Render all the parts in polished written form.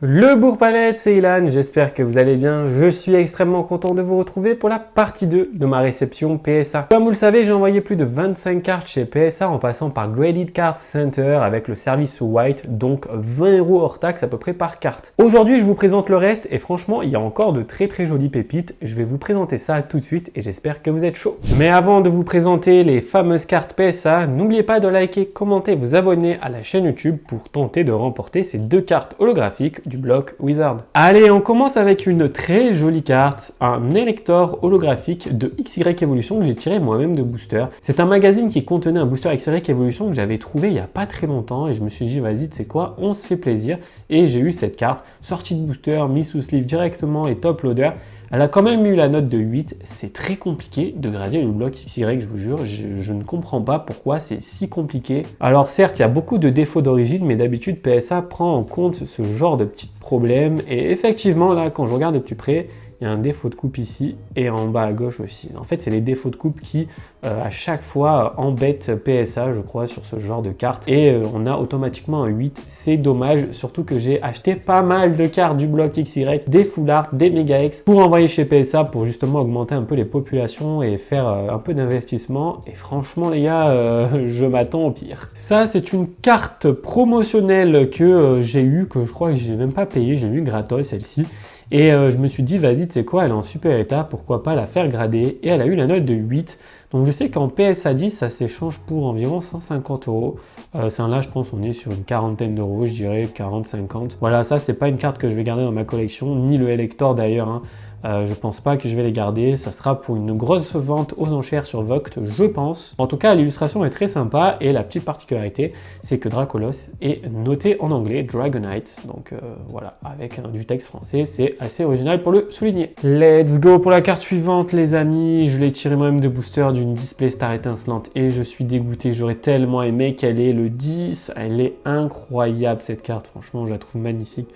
Le Bourg-Palette, c'est Ilan, j'espère que vous allez bien. Je suis extrêmement content de vous retrouver pour la partie 2 de ma réception PSA. Comme vous le savez, j'ai envoyé plus de 25 cartes chez PSA en passant par Graded Card Center avec le service White, donc 20 € hors taxe à peu près par carte. Aujourd'hui, je vous présente le reste et franchement, il y a encore de très jolies pépites. Je vais vous présenter ça tout de suite et j'espère que vous êtes chaud. Mais avant de vous présenter les fameuses cartes PSA, n'oubliez pas de liker, commenter, vous abonner à la chaîne YouTube pour tenter de remporter ces deux cartes holographiques du bloc Wizard. Allez, on commence avec une très jolie carte, un Elector holographique de XY Evolution que j'ai tiré moi-même de booster. C'est un magazine qui contenait un booster XY Evolution que j'avais trouvé il n'y a pas très longtemps et je me suis dit vas-y, tu sais quoi, on se fait plaisir et j'ai eu cette carte, sortie de booster, mise sous sleeve directement et top loader. Elle a quand même eu la note de 8, c'est très compliqué de grader le bloc XY, je vous jure, je ne comprends pas pourquoi c'est si compliqué. Alors certes, il y a beaucoup de défauts d'origine, mais d'habitude PSA prend en compte ce genre de petits problèmes, et effectivement là, quand je regarde de plus près, il y a un défaut de coupe ici et en bas à gauche aussi. En fait, c'est les défauts de coupe qui, à chaque fois, embêtent PSA, je crois, sur ce genre de carte. Et on a automatiquement un 8. C'est dommage, surtout que j'ai acheté pas mal de cartes du bloc XY, des Full Art, des Mega X, pour envoyer chez PSA pour justement augmenter un peu les populations et faire un peu d'investissement. Et franchement, les gars, je m'attends au pire. Ça, c'est une carte promotionnelle que j'ai eue, que je crois que j'ai même pas payé, j'ai eu gratos celle-ci. Et je me suis dit, vas-y, tu sais quoi, elle est en super état, pourquoi pas la faire grader. Et elle a eu la note de 8. Donc je sais qu'en PSA 10, ça s'échange pour environ 150 €. Là, je pense on est sur une quarantaine d'euros, je dirais 40-50. Voilà, ça, c'est pas une carte que je vais garder dans ma collection, ni le Elector d'ailleurs, hein. Je pense pas que je vais les garder, ça sera pour une grosse vente aux enchères sur Vogt, je pense. En tout cas, l'illustration est très sympa et la petite particularité, c'est que Dracolos est noté en anglais, Dragonite. Donc voilà, avec du texte français, c'est assez original pour le souligner. Let's go pour la carte suivante, les amis. Je l'ai tiré moi-même de booster d'une Display Star étincelante et je suis dégoûté. J'aurais tellement aimé qu'elle ait le 10. Elle est incroyable cette carte, franchement, je la trouve magnifique.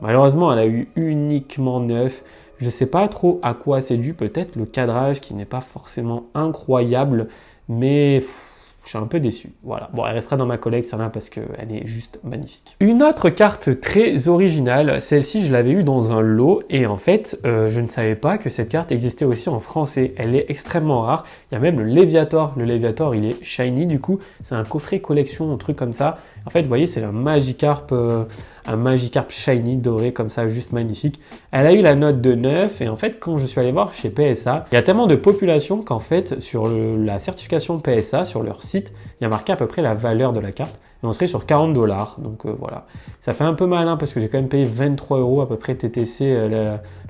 Malheureusement, elle a eu uniquement 9. Je ne sais pas trop à quoi c'est dû, peut-être le cadrage qui n'est pas forcément incroyable, mais je suis un peu déçu. Voilà, bon, elle restera dans ma collecte, celle-là, parce qu'elle est juste magnifique. Une autre carte très originale, celle-ci, je l'avais eue dans un lot, et en fait, je ne savais pas que cette carte existait aussi en français. Elle est extrêmement rare. Il y a même le Léviator. Le Léviator, il est shiny, du coup, c'est un coffret collection, un truc comme ça. En fait, vous voyez, c'est un Magikarp shiny doré comme ça, juste magnifique. Elle a eu la note de 9 et en fait, quand je suis allé voir chez PSA, il y a tellement de population qu'en fait, sur la certification PSA, sur leur site, il y a marqué à peu près la valeur de la carte et on serait sur 40 $. Donc voilà, ça fait un peu mal hein, parce que j'ai quand même payé 23 € à peu près TTC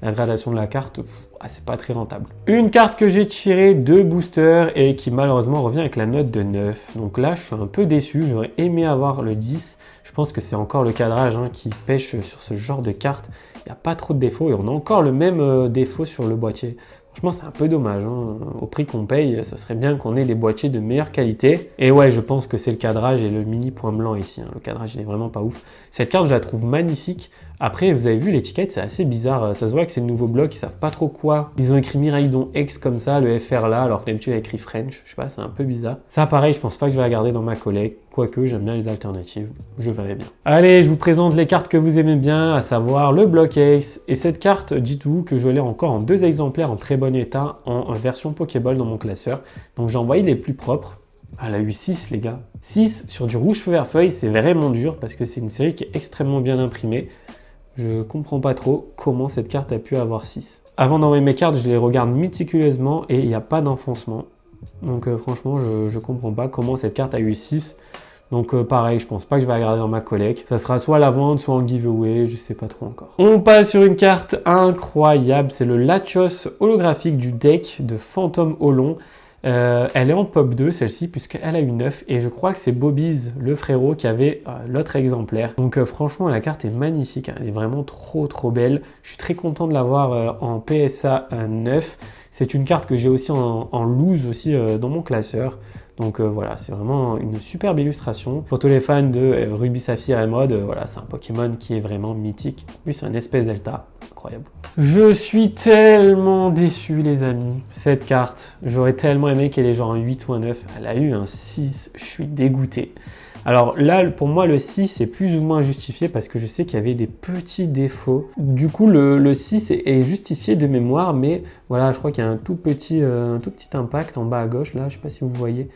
la gradation de la carte. C'est pas très rentable. Une carte que j'ai tirée de booster et qui malheureusement revient avec la note de 9. Donc là, je suis un peu déçu. J'aurais aimé avoir le 10. Je pense que c'est encore le cadrage hein, qui pêche sur ce genre de carte. Il n'y a pas trop de défauts et on a encore le même défaut sur le boîtier. Franchement, c'est un peu dommage. Hein. Au prix qu'on paye, ça serait bien qu'on ait des boîtiers de meilleure qualité. Et ouais, je pense que c'est le cadrage et le mini point blanc ici. Hein. Le cadrage, il est vraiment pas ouf. Cette carte, je la trouve magnifique. Après, vous avez vu l'étiquette, c'est assez bizarre. Ça se voit que c'est le nouveau bloc, ils savent pas trop quoi. Ils ont écrit Miraidon X comme ça, le FR là, alors que d'habitude, il y a écrit French. Je sais pas, c'est un peu bizarre. Ça, pareil, je pense pas que je vais la garder dans ma collecte. Quoique, j'aime bien les alternatives. Je verrai bien. Allez, je vous présente les cartes que vous aimez bien, à savoir le bloc X. Et cette carte, dites-vous que je l'ai encore en 2 exemplaires en très bon état, en version Pokéball dans mon classeur. Donc, j'ai envoyé les plus propres. Elle a eu 6 les gars. 6 sur du rouge feu vert feuille, c'est vraiment dur parce que c'est une série qui est extrêmement bien imprimée. Je comprends pas trop comment cette carte a pu avoir 6. Avant d'envoyer mes cartes, je les regarde méticuleusement et il n'y a pas d'enfoncement. Donc franchement, je comprends pas comment cette carte a eu 6. Donc pareil, je pense pas que je vais la garder dans ma collecte. Ça sera soit à la vente, soit en giveaway, je sais pas trop encore. On passe sur une carte incroyable, c'est le Latios holographique du deck de Phantom Holon. Elle est en pop 2 celle-ci puisqu'elle a eu 9 et je crois que c'est Bobby's le frérot qui avait l'autre exemplaire. Donc franchement la carte est magnifique, hein. Elle est vraiment trop belle. Je suis très content de l'avoir en PSA 9. C'est une carte que j'ai aussi en loose aussi dans mon classeur. Donc voilà, c'est vraiment une superbe illustration. Pour tous les fans de Ruby Saphir Emerald, voilà, c'est un Pokémon qui est vraiment mythique. Lui, c'est un espèce delta, incroyable. Je suis tellement déçu, les amis. Cette carte, j'aurais tellement aimé qu'elle ait genre un 8 ou un 9. Elle a eu un 6, je suis dégoûté. Alors là, pour moi, le 6 est plus ou moins justifié parce que je sais qu'il y avait des petits défauts. Du coup, le 6 est justifié de mémoire, mais voilà, je crois qu'il y a un tout petit impact en bas à gauche. Là, je sais pas si vous voyez.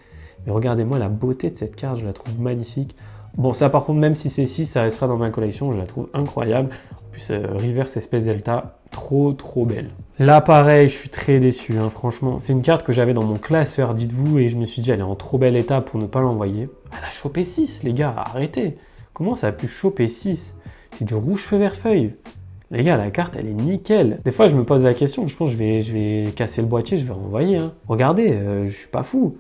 Mais regardez-moi la beauté de cette carte, je la trouve magnifique. Bon, ça par contre, même si c'est 6, ça restera dans ma collection, je la trouve incroyable. En plus, Reverse Espèce Delta, trop belle. Là, pareil, je suis très déçu, hein, franchement. C'est une carte que j'avais dans mon classeur, dites-vous, et je me suis dit, elle est en trop bel état pour ne pas l'envoyer. Elle a chopé 6, les gars, arrêtez. Comment ça a pu choper 6? C'est du rouge feu vert feuille. Les gars, la carte, elle est nickel. Des fois, je me pose la question, je pense que je vais casser le boîtier, je vais renvoyer. Hein. Regardez, je suis pas fou.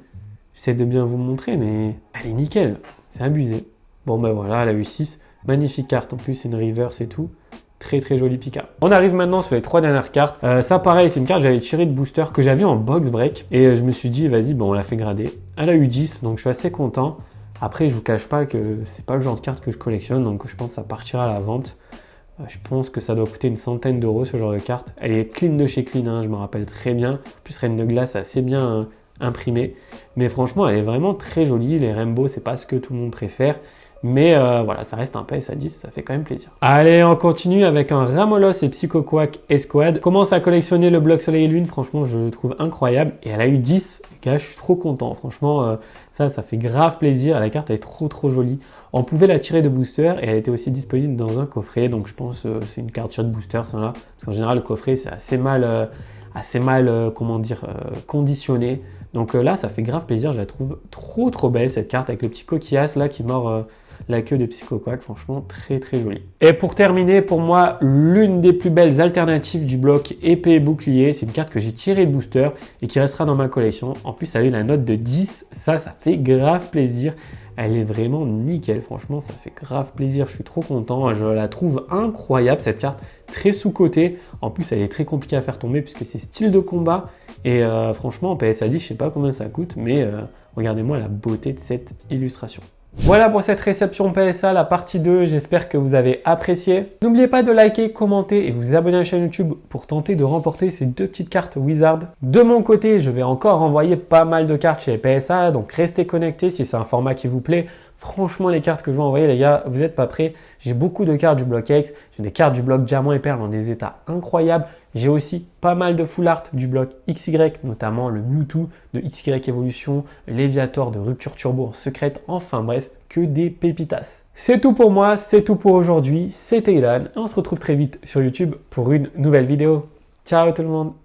J'essaie de bien vous montrer, mais elle est nickel. C'est abusé. Bon, ben voilà, elle a eu 6. Magnifique carte. En plus, c'est une reverse et tout. Très jolie Pika. On arrive maintenant sur les 3 dernières cartes. Ça, pareil, c'est une carte que j'avais tirée de booster que j'avais en box break. Et je me suis dit, vas-y, bon, on l'a fait grader. Elle a eu 10, donc je suis assez content. Après, je vous cache pas que c'est pas le genre de carte que je collectionne, donc je pense que ça partira à la vente. Je pense que ça doit coûter une centaine d'euros ce genre de carte. Elle est clean de chez Clean, hein, je me rappelle très bien. En plus, Reine de Glace assez bien imprimée. Mais franchement, elle est vraiment très jolie. Les Rainbow, c'est pas ce que tout le monde préfère. Mais voilà, ça reste un PSA 10, ça fait quand même plaisir. Allez, on continue avec un Ramolos et Psycho Quack Esquad. Commence à collectionner le bloc Soleil et Lune, franchement, je le trouve incroyable. Et elle a eu 10, les gars, je suis trop content. Franchement, ça fait grave plaisir. La carte, elle est trop jolie. On pouvait la tirer de booster et elle était aussi disponible dans un coffret. Donc je pense que c'est une carte tirée de booster, celle-là. Parce qu'en général, le coffret, c'est assez mal conditionné. Donc là, ça fait grave plaisir. Je la trouve trop belle, cette carte, avec le petit coquillasse là qui mord la queue de Psycho Quack. Franchement, très jolie. Et pour terminer, pour moi, l'une des plus belles alternatives du bloc épée et bouclier. C'est une carte que j'ai tirée de booster et qui restera dans ma collection. En plus, elle a eu la note de 10. Ça fait grave plaisir. Elle est vraiment nickel, franchement, ça fait grave plaisir, je suis trop content. Je la trouve incroyable, cette carte, très sous-cotée. En plus, elle est très compliquée à faire tomber puisque c'est style de combat. Et franchement, en PSA 10, je sais pas combien ça coûte, mais regardez-moi la beauté de cette illustration. Voilà pour cette réception PSA, la partie 2, j'espère que vous avez apprécié. N'oubliez pas de liker, commenter et vous abonner à la chaîne YouTube pour tenter de remporter ces 2 petites cartes Wizard. De mon côté, je vais encore envoyer pas mal de cartes chez PSA, donc restez connectés si c'est un format qui vous plaît. Franchement, les cartes que je vais envoyer, les gars, vous n'êtes pas prêts. J'ai beaucoup de cartes du bloc X, j'ai des cartes du bloc Diamant et Perle dans des états incroyables. J'ai aussi pas mal de full art du bloc XY, notamment le Mewtwo de XY Evolution, Léviator de Rupture Turbo en secrète, enfin bref, que des pépitas. C'est tout pour moi, c'est tout pour aujourd'hui, c'était Ilan et on se retrouve très vite sur YouTube pour une nouvelle vidéo. Ciao tout le monde!